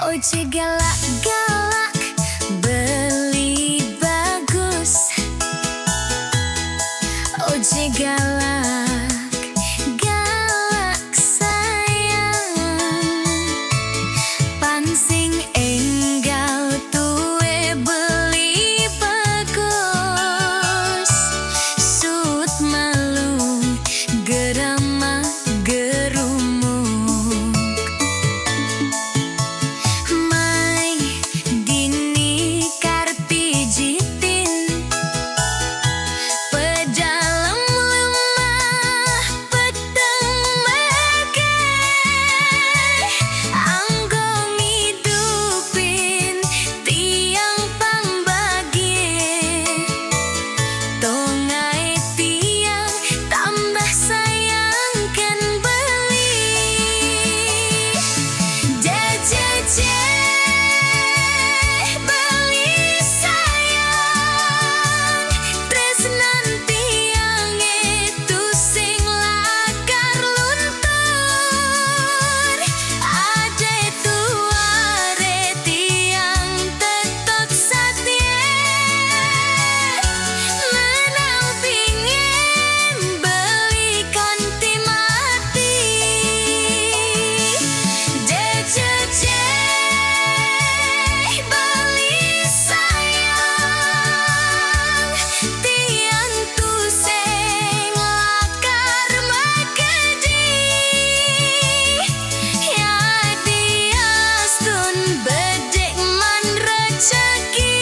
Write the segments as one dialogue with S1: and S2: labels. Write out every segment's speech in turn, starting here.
S1: Ojek galak-galak beli bagus. Ojek galak, galak sayang. Pansing enggal tuwe beli bagus. Sut malu gerama gerumuk. Mai dini karpi jitin pedalam lemah peteng mege. Anggo ngidupin tiang pambagi. Tongai tiang tambah sayang kan beli. Jejeje beli sayang. Tresnan tiang itu sing lakar luntur. Ade tuare tiang tetot satye. Menang pingin beli kanti mati. Jejeje beli sayang. Tiang tu sing lakar magedi. Ya diastun bedek man rezeki.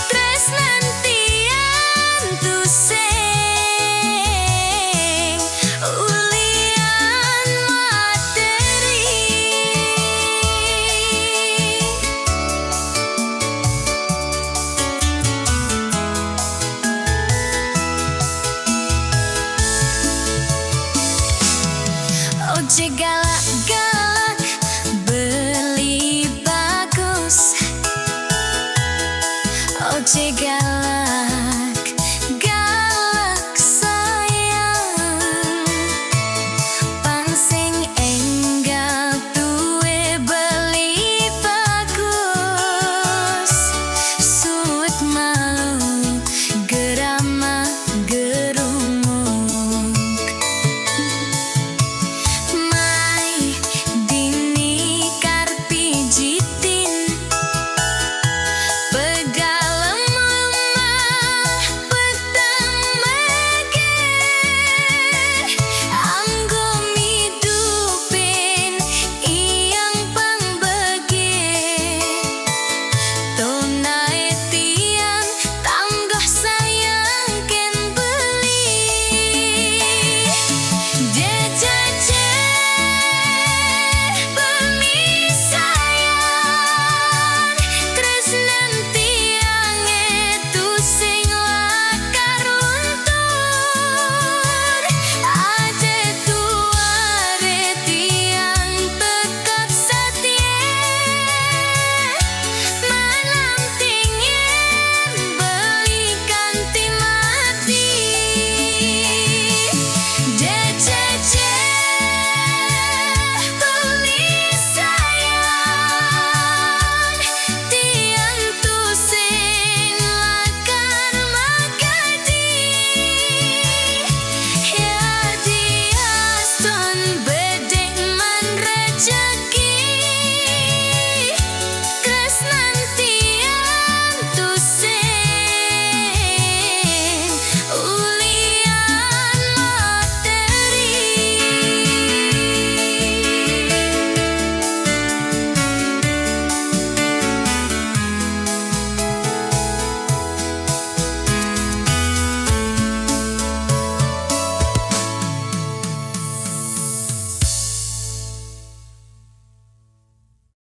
S1: Tresnan tiang tu sing ulian materi. Ojek galak-galak beli bagus. Ojek